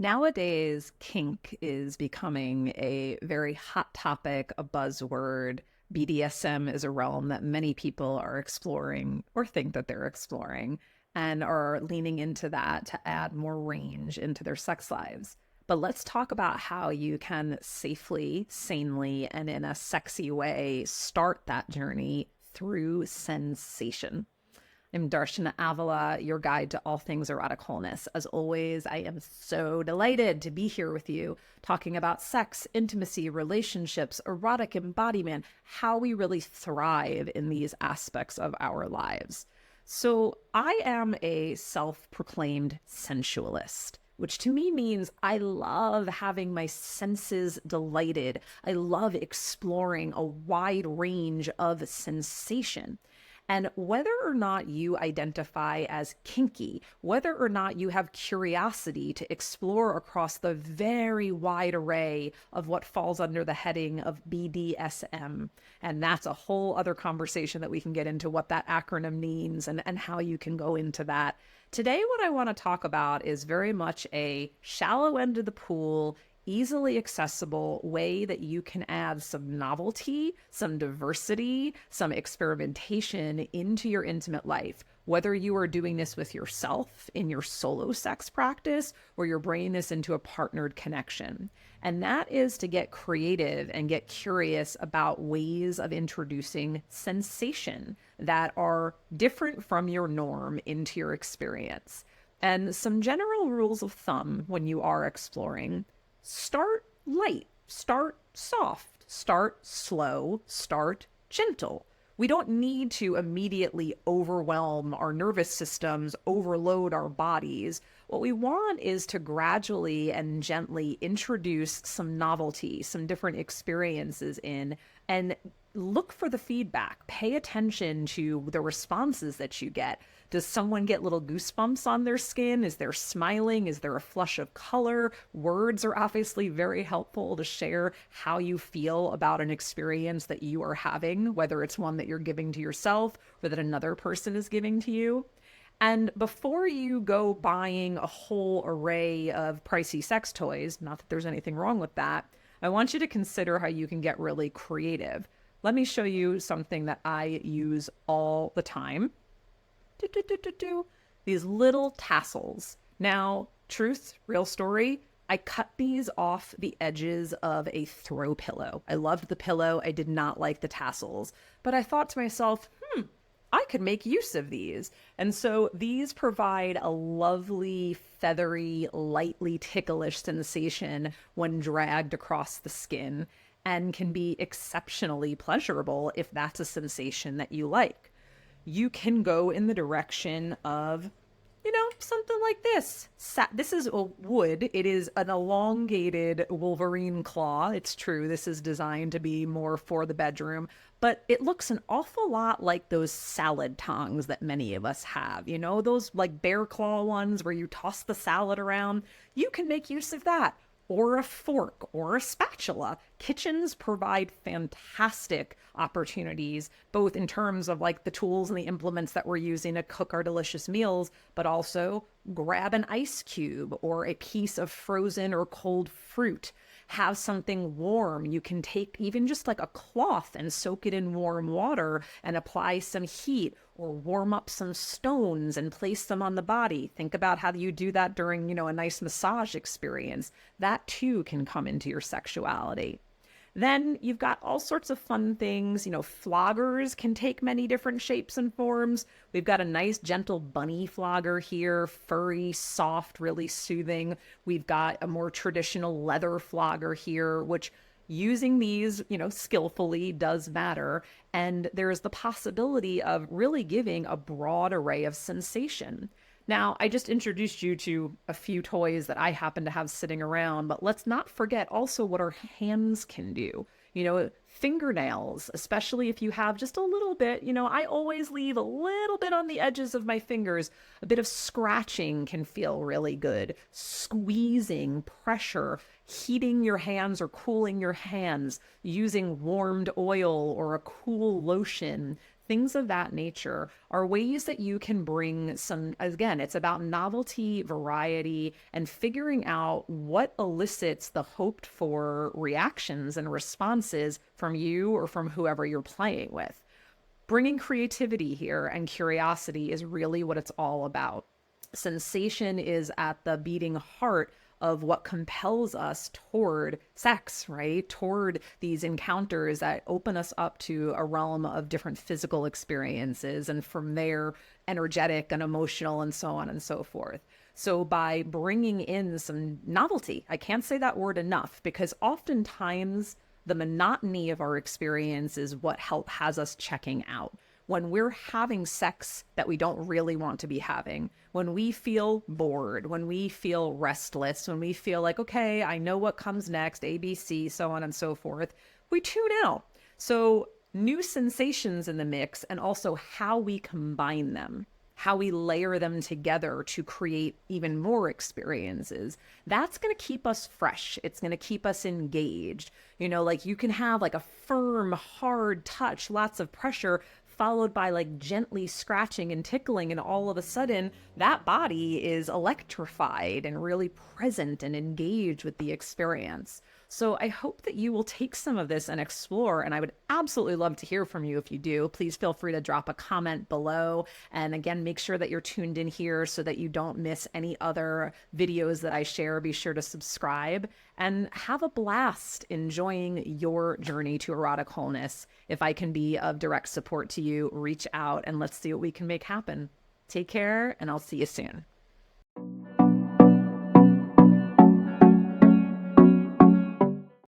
Nowadays, kink is becoming a very hot topic, a buzzword. BDSM is a realm that many people are exploring or think that they're exploring and are leaning into that to add more range into their sex lives. But let's talk about how you can safely, sanely, and in a sexy way start that journey through sensation. I'm Darshana Avila, your guide to all things erotic wholeness. As always, I am so delighted to be here with you, talking about sex, intimacy, relationships, erotic embodiment, how we really thrive in these aspects of our lives. So, I am a self proclaimed sensualist, which to me means I love having my senses delighted. I love exploring a wide range of sensation. And whether or not you identify as kinky, whether or not you have curiosity to explore across the very wide array of what falls under the heading of BDSM, and that's a whole other conversation that we can get into what that acronym means and how you can go into that. Today, what I want to talk about is very much a shallow end of the pool, easily accessible way that you can add some novelty, some diversity, some experimentation into your intimate life. Whether you are doing this with yourself in your solo sex practice or you're bringing this into a partnered connection. And that is to get creative and get curious about ways of introducing sensation that are different from your norm into your experience. And some general rules of thumb when you are exploring: start light, start soft, start slow, start gentle. We don't need to immediately overwhelm our nervous systems, overload our bodies. What we want is to gradually and gently introduce some novelty, some different experiences in, and look for the feedback. Pay attention to the responses that you get. Does someone get little goosebumps on their skin? Is there smiling? Is there a flush of color? Words are obviously very helpful to share how you feel about an experience that you are having, whether it's one that you're giving to yourself or that another person is giving to you. And before you go buying a whole array of pricey sex toys, not that there's anything wrong with that, I want you to consider how you can get really creative. Let me show you something that I use all the time. These little tassels. Now, truth, real story, I cut these off the edges of a throw pillow. I loved the pillow. I did not like the tassels. But I thought to myself, I could make use of these. And so these provide a lovely, feathery, lightly ticklish sensation when dragged across the skin and can be exceptionally pleasurable if that's a sensation that you like. You can go in the direction of, something like this. This is a wood. It is an elongated Wolverine claw. It's true. This is designed to be more for the bedroom, but it looks an awful lot like those salad tongs that many of us have. Those like bear claw ones where you toss the salad around. You can make use of that. Or a fork or a spatula. Kitchens provide fantastic opportunities, both in terms of like the tools and the implements that we're using to cook our delicious meals, but also grab an ice cube or a piece of frozen or cold fruit. Have something warm. You can take even just like a cloth and soak it in warm water and apply some heat, or warm up some stones and place them on the body. Think about how you do that during, a nice massage experience. That too can come into your sexuality. Then you've got all sorts of fun things. Floggers can take many different shapes and forms. We've got a nice gentle bunny flogger here, furry, soft, really soothing. We've got a more traditional leather flogger here, which using these, skillfully does matter. And there is the possibility of really giving a broad array of sensation. Now, I just introduced you to a few toys that I happen to have sitting around, but let's not forget also what our hands can do. Fingernails, especially if you have just a little bit, I always leave a little bit on the edges of my fingers. A bit of scratching can feel really good. Squeezing, pressure, heating your hands or cooling your hands, using warmed oil or a cool lotion. things of that nature are ways that you can bring some, again, it's about novelty, variety, and figuring out what elicits the hoped for reactions and responses from you or from whoever you're playing with. Bringing creativity here and curiosity is really what it's all about. Sensation is at the beating heart of what compels us toward sex, right? Toward these encounters that open us up to a realm of different physical experiences, and from there, energetic and emotional, and so on and so forth. So, by bringing in some novelty, I can't say that word enough, because oftentimes the monotony of our experience is what has us checking out. When we're having sex that we don't really want to be having, when we feel bored, when we feel restless, when we feel like, okay, I know what comes next, ABC, so on and so forth, we tune out. So new sensations in the mix, and also how we combine them, how we layer them together to create even more experiences, that's going to keep us fresh. It's going to keep us engaged. You know, like you can have like a firm, hard touch, lots of pressure, followed by like gently scratching and tickling, and all of a sudden that body is electrified and really present and engaged with the experience. So I hope that you will take some of this and explore, and I would absolutely love to hear from you. If you do, please feel free to drop a comment below. And again, make sure that you're tuned in here so that you don't miss any other videos that I share. Be sure to subscribe and have a blast enjoying your journey to erotic wholeness. If I can be of direct support to you, reach out and let's see what we can make happen. Take care, and I'll see you soon.